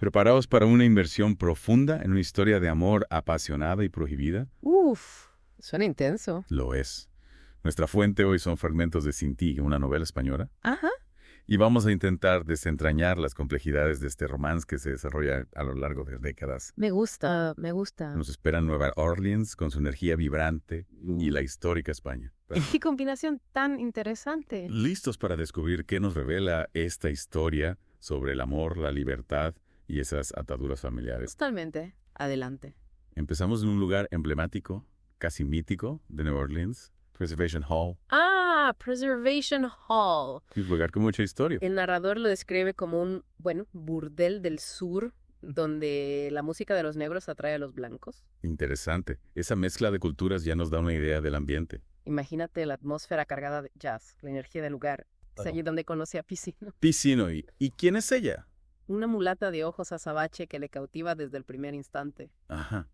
¿Preparados para una inversión profunda en una historia de amor apasionada y prohibida? Uf, suena intenso. Lo es. Nuestra fuente hoy son fragmentos de Sin ti, una novela española, Ajá. y vamos a intentar desentrañar las complejidades de este romance que se desarrolla a lo largo de décadas. Me gusta, me gusta. Nos espera Nueva Orleans con su energía vibrante y la histórica España. Qué combinación tan interesante. ¿Listos para descubrir qué nos revela esta historia sobre el amor, la libertad y esas ataduras familiares? Totalmente. Adelante. Empezamos en un lugar emblemático, casi mítico, de Nueva Orleans, Preservation Hall. Ah, Preservation Hall. Un lugar con mucha historia. El narrador lo describe como un, burdel del sur, donde la música de los negros atrae a los blancos. Interesante. Esa mezcla de culturas ya nos da una idea del ambiente. Imagínate la atmósfera cargada de jazz, la energía del lugar. Es allí donde conoce a Piscino. Piscino. ¿Y quién es ella? Una mulata de ojos azabache que le cautiva desde el primer instante. Ajá.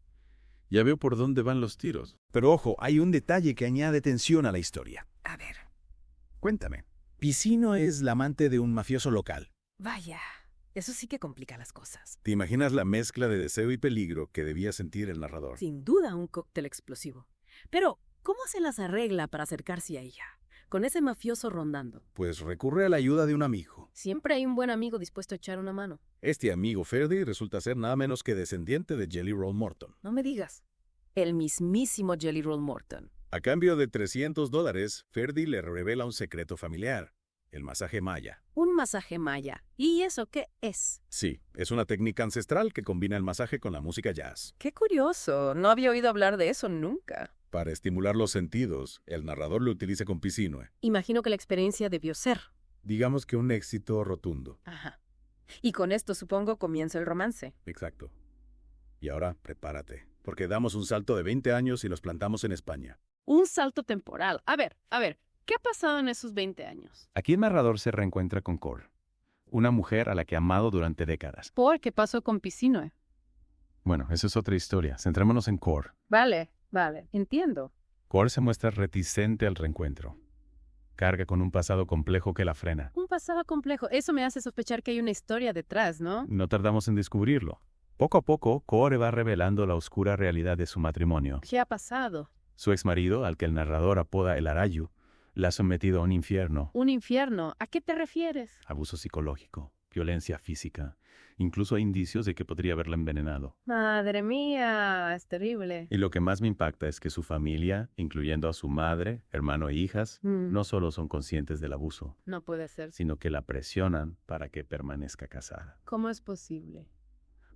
Ya veo por dónde van los tiros. Pero ojo, hay un detalle que añade tensión a la historia. A ver. Cuéntame. Piscino es la amante de un mafioso local. Vaya, eso sí que complica las cosas. ¿Te imaginas la mezcla de deseo y peligro que debía sentir el narrador? Sin duda un cóctel explosivo. Pero, ¿cómo se las arregla para acercarse a ella? Con ese mafioso rondando. Pues recurre a la ayuda de un amigo. Siempre hay un buen amigo dispuesto a echar una mano. Este amigo Ferdy resulta ser nada menos que descendiente de Jelly Roll Morton. No me digas. El mismísimo Jelly Roll Morton. A cambio de $300, Ferdy le revela un secreto familiar: el masaje maya. Un masaje maya. ¿Y eso qué es? Sí, es una técnica ancestral que combina el masaje con la música jazz. Qué curioso. No había oído hablar de eso nunca. Para estimular los sentidos, el narrador lo utiliza con Piscino. Imagino que la experiencia debió ser. Digamos que un éxito rotundo. Ajá. Y con esto supongo comienza el romance. Exacto. Y ahora prepárate, porque damos un salto de 20 años y los plantamos en España. Un salto temporal. A ver, ¿qué ha pasado en esos 20 años? Aquí el narrador se reencuentra con Cor, una mujer a la que ha amado durante décadas. ¿Qué pasó con Piscino? Bueno, eso es otra historia. Centrémonos en Cor. Vale, entiendo. Cor se muestra reticente al reencuentro. Carga con un pasado complejo que la frena. Un pasado complejo. Eso me hace sospechar que hay una historia detrás, ¿no? No tardamos en descubrirlo. Poco a poco, Cor va revelando la oscura realidad de su matrimonio. ¿Qué ha pasado? Su exmarido, al que el narrador apoda el Arayu, la ha sometido a un infierno. ¿Un infierno? ¿A qué te refieres? Abuso psicológico, violencia física. Incluso hay indicios de que podría haberla envenenado. Madre mía, es terrible. Y lo que más me impacta es que su familia, incluyendo a su madre, hermano e hijas, no solo son conscientes del abuso, No puede ser. sino que la presionan para que permanezca casada. ¿Cómo es posible?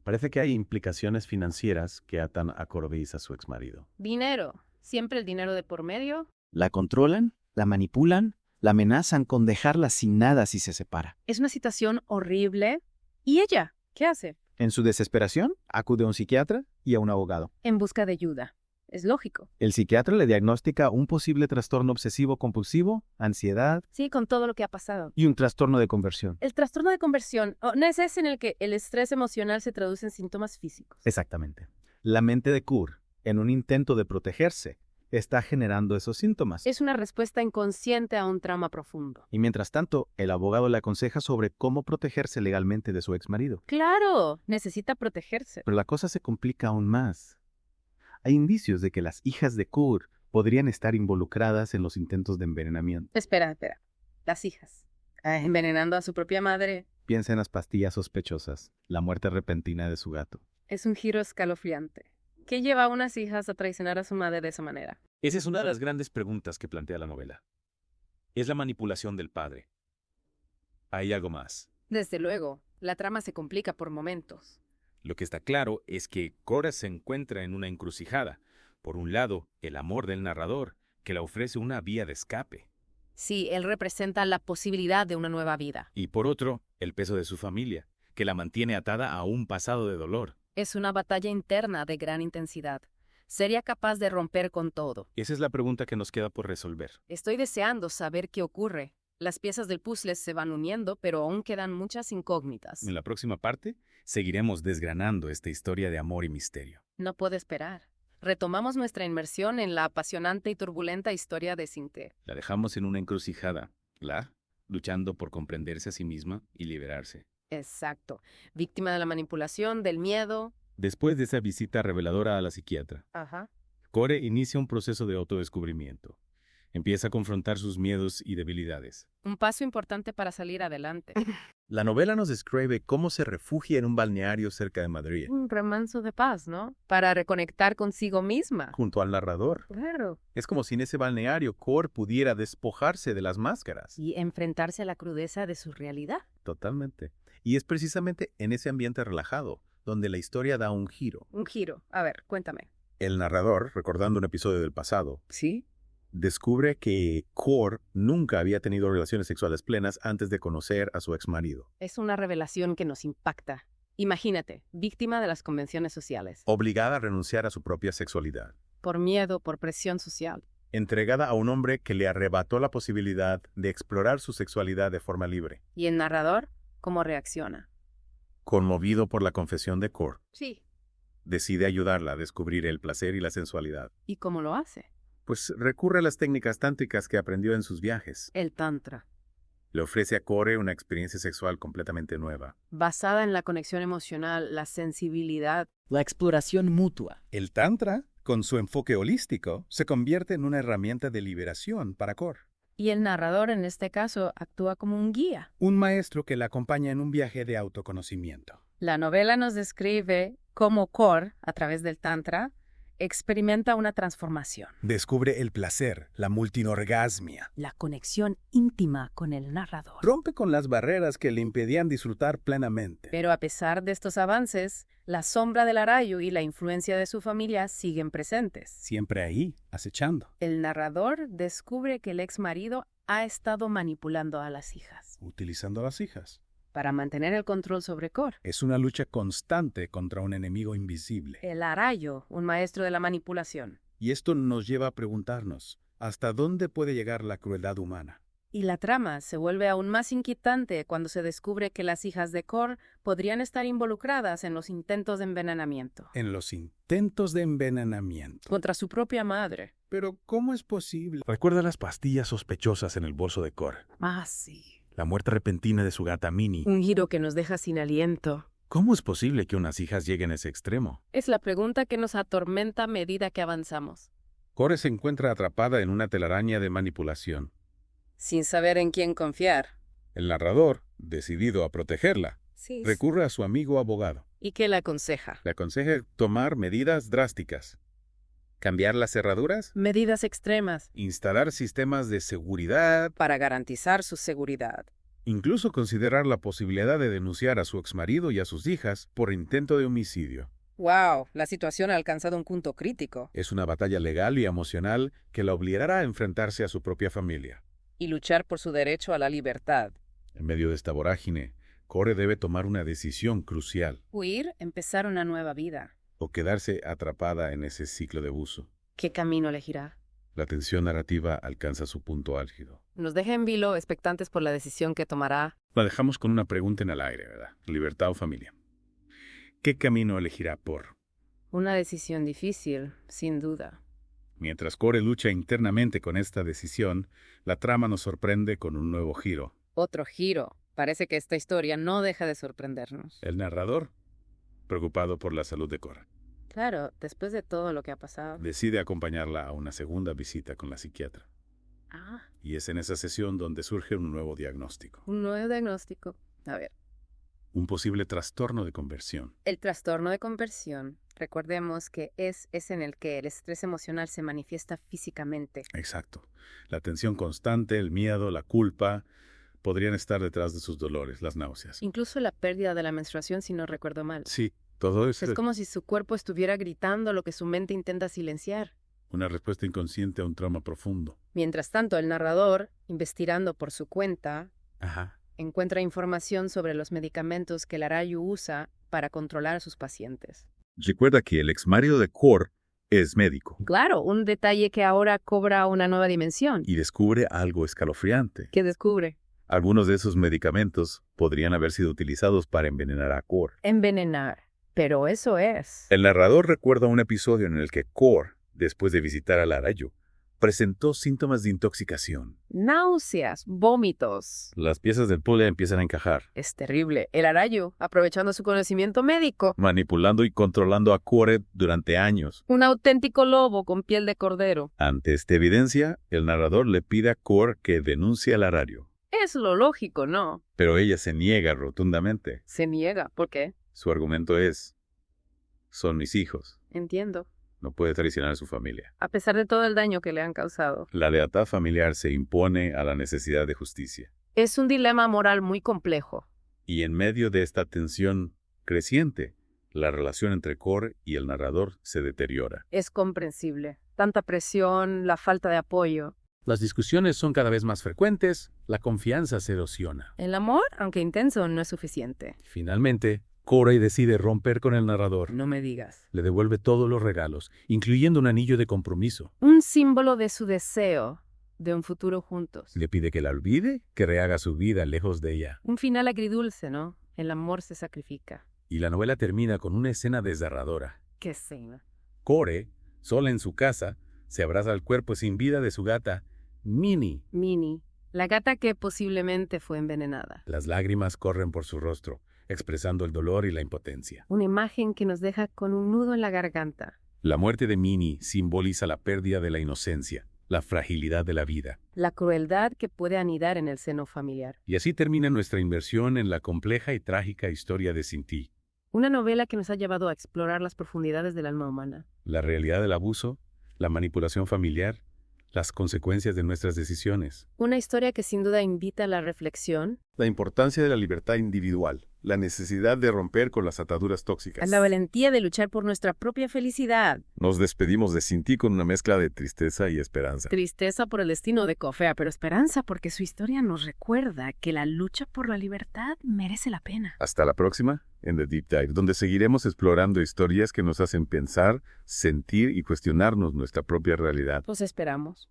Parece que hay implicaciones financieras que atan a Corvis a su exmarido. Dinero. ¿Siempre el dinero de por medio? La controlan, la manipulan, la amenazan con dejarla sin nada si se separa. Es una situación horrible. ¿Y ella? ¿Qué hace? En su desesperación, acude a un psiquiatra y a un abogado. En busca de ayuda. Es lógico. El psiquiatra le diagnostica un posible trastorno obsesivo-compulsivo, ansiedad Sí, con todo lo que ha pasado. y un trastorno de conversión. El trastorno de conversión, ¿no es ese en el que el estrés emocional se traduce en síntomas físicos? Exactamente. La mente de Kur, en un intento de protegerse, está generando esos síntomas. Es una respuesta inconsciente a un trauma profundo. Y mientras tanto, el abogado le aconseja sobre cómo protegerse legalmente de su exmarido. Claro, necesita protegerse. Pero la cosa se complica aún más. Hay indicios de que las hijas de Kur podrían estar involucradas en los intentos de envenenamiento. Espera. Las hijas. Envenenando a su propia madre. Piensa en las pastillas sospechosas, la muerte repentina de su gato. Es un giro escalofriante. ¿Qué lleva a unas hijas a traicionar a su madre de esa manera? Esa es una de las grandes preguntas que plantea la novela. ¿Es la manipulación del padre? ¿Hay algo más? Desde luego, la trama se complica por momentos. Lo que está claro es que Cora se encuentra en una encrucijada. Por un lado, el amor del narrador, que le ofrece una vía de escape. Sí, él representa la posibilidad de una nueva vida. Y por otro, el peso de su familia, que la mantiene atada a un pasado de dolor. Es una batalla interna de gran intensidad. Sería capaz de romper con todo. Esa es la pregunta que nos queda por resolver. Estoy deseando saber qué ocurre. Las piezas del puzzle se van uniendo, pero aún quedan muchas incógnitas. En la próxima parte, seguiremos desgranando esta historia de amor y misterio. No puedo esperar. Retomamos nuestra inmersión en la apasionante y turbulenta historia de Sinté. La dejamos en una encrucijada, luchando por comprenderse a sí misma y liberarse. Exacto. Víctima de la manipulación, del miedo. Después de esa visita reveladora a la psiquiatra, Ajá. Core inicia un proceso de autodescubrimiento. Empieza a confrontar sus miedos y debilidades. Un paso importante para salir adelante. La novela nos describe cómo se refugia en un balneario cerca de Madrid, Un remanso de paz, ¿no? Para reconectar consigo misma. junto al narrador. Claro. Es como si en ese balneario Core pudiera despojarse de las máscaras. Y enfrentarse a la crudeza de su realidad. Totalmente. Y es precisamente en ese ambiente relajado donde la historia da un giro. Un giro. A ver, cuéntame. El narrador, recordando un episodio del pasado, ¿Sí? descubre que Core nunca había tenido relaciones sexuales plenas antes de conocer a su exmarido. Es una revelación que nos impacta. Imagínate, víctima de las convenciones sociales. Obligada a renunciar a su propia sexualidad. Por miedo, por presión social. Entregada a un hombre que le arrebató la posibilidad de explorar su sexualidad de forma libre. ¿Y el narrador cómo reacciona? Conmovido por la confesión de Core, Sí. decide ayudarla a descubrir el placer y la sensualidad. ¿Y cómo lo hace? Pues recurre a las técnicas tántricas que aprendió en sus viajes. El tantra. Le ofrece a Core una experiencia sexual completamente nueva. Basada en la conexión emocional, la sensibilidad. La exploración mutua. El Tantra, con su enfoque holístico, se convierte en una herramienta de liberación para Core. Y el narrador, en este caso, actúa como un guía. Un maestro que la acompaña en un viaje de autoconocimiento. La novela nos describe cómo Core, a través del tantra, experimenta una transformación. Descubre el placer, la multinorgasmia. La conexión íntima con el narrador. Rompe con las barreras que le impedían disfrutar plenamente. Pero a pesar de estos avances, la sombra del Arayu y la influencia de su familia siguen presentes. Siempre ahí, acechando. El narrador descubre que el ex marido ha estado manipulando a las hijas Utilizando a las hijas. para mantener el control sobre Core. Es una lucha constante contra un enemigo invisible. El Arayu, un maestro de la manipulación. Y esto nos lleva a preguntarnos, ¿hasta dónde puede llegar la crueldad humana? Y la trama se vuelve aún más inquietante cuando se descubre que las hijas de Core podrían estar involucradas en los intentos de envenenamiento. En los intentos de envenenamiento. Contra su propia madre. Pero, ¿cómo es posible? Recuerda las pastillas sospechosas en el bolso de Core. Ah, sí. La muerte repentina de su gata Minnie. Un giro que nos deja sin aliento. ¿Cómo es posible que unas hijas lleguen a ese extremo? Es la pregunta que nos atormenta a medida que avanzamos. Core se encuentra atrapada en una telaraña de manipulación. Sin saber en quién confiar. El narrador, decidido a protegerla, Sí. recurre a su amigo abogado. ¿Y qué le aconseja? Le aconseja tomar medidas drásticas. Cambiar las cerraduras, Medidas extremas instalar sistemas de seguridad, para garantizar su seguridad. incluso considerar la posibilidad de denunciar a su exmarido y a sus hijas por intento de homicidio. ¡Wow! La situación ha alcanzado un punto crítico. Es una batalla legal y emocional que la obligará a enfrentarse a su propia familia. Y luchar por su derecho a la libertad. En medio de esta vorágine, Core debe tomar una decisión crucial, Huir, empezar una nueva vida. o quedarse atrapada en ese ciclo de abuso. ¿Qué camino elegirá? La tensión narrativa alcanza su punto álgido. Nos deja en vilo, expectantes por la decisión que tomará. La dejamos con una pregunta en el aire, ¿verdad? ¿Libertad o familia? ¿Qué camino elegirá por? Una decisión difícil, sin duda. Mientras Core lucha internamente con esta decisión, la trama nos sorprende con un nuevo giro. Otro giro. Parece que esta historia no deja de sorprendernos. El narrador, preocupado por la salud de Core, Claro, después de todo lo que ha pasado. decide acompañarla a una segunda visita con la psiquiatra. Ah, Y es en esa sesión donde surge un nuevo diagnóstico. un nuevo diagnóstico. A ver, Un posible trastorno de conversión. el trastorno de conversión. Recordemos que es en el que el estrés emocional se manifiesta físicamente. Exacto. La tensión constante, el miedo, la culpa, podrían estar detrás de sus dolores, las náuseas. Incluso la pérdida de la menstruación, si no recuerdo mal. Sí, todo eso Es como si su cuerpo estuviera gritando lo que su mente intenta silenciar. una respuesta inconsciente a un trauma profundo. Mientras tanto, el narrador, investigando por su cuenta, Ajá. encuentra información sobre los medicamentos que el Arayu usa para controlar a sus pacientes. Recuerda que el exmarido de Core es médico Claro, un detalle que ahora cobra una nueva dimensión. y descubre algo escalofriante. ¿Qué descubre? Algunos de esos medicamentos podrían haber sido utilizados para envenenar a Core. Envenenar. Pero eso es. El narrador recuerda un episodio en el que Core, después de visitar al Arayu, presentó síntomas de intoxicación. Náuseas, vómitos. Las piezas del puzzle empiezan a encajar, Es terrible. El Arayo, aprovechando su conocimiento médico. manipulando y controlando a Quorre durante años. Un auténtico lobo con piel de cordero. Ante esta evidencia, el narrador le pide a Quorre que denuncie al Arayo. Es lo lógico, ¿no? Pero ella se niega rotundamente. Se niega. ¿Por qué? Su argumento es: son mis hijos. Entiendo. No puede traicionar a su familia. A pesar de todo el daño que le han causado. La lealtad familiar se impone a la necesidad de justicia. Es un dilema moral muy complejo. Y en medio de esta tensión creciente, la relación entre Quorre y el narrador se deteriora. Es comprensible. Tanta presión, la falta de apoyo. Las discusiones son cada vez más frecuentes, la confianza se erosiona. El amor, aunque intenso, no es suficiente. Finalmente, Quorre decide romper con el narrador. No me digas. Le devuelve todos los regalos, incluyendo un anillo de compromiso. Un símbolo de su deseo de un futuro juntos. Le pide que la olvide, que rehaga su vida lejos de ella. Un final agridulce, ¿no? El amor se sacrifica. Y la novela termina con una escena desgarradora. Qué escena. Quorre, sola en su casa, se abraza al cuerpo sin vida de su gata, Minnie. Minnie, la gata que posiblemente fue envenenada. Las lágrimas corren por su rostro, expresando el dolor y la impotencia. Una imagen que nos deja con un nudo en la garganta. La muerte de Minnie simboliza la pérdida de la inocencia, la fragilidad de la vida. La crueldad que puede anidar en el seno familiar. Y así termina nuestra inversión en la compleja y trágica historia de Cinti. Una novela que nos ha llevado a explorar las profundidades del alma humana. La realidad del abuso, la manipulación familiar, las consecuencias de nuestras decisiones. Una historia que sin duda invita a la reflexión, La importancia de la libertad individual, la necesidad de romper con las ataduras a tóxicas. la valentía de luchar por nuestra propia felicidad. Nos despedimos de Cinti con una mezcla de tristeza y esperanza. Tristeza por el destino de Kofea, pero esperanza porque su historia nos recuerda que la lucha por la libertad merece la pena. Hasta la próxima en The Deep Dive, donde seguiremos explorando historias que nos hacen pensar, sentir y cuestionarnos nuestra propia realidad. Los esperamos.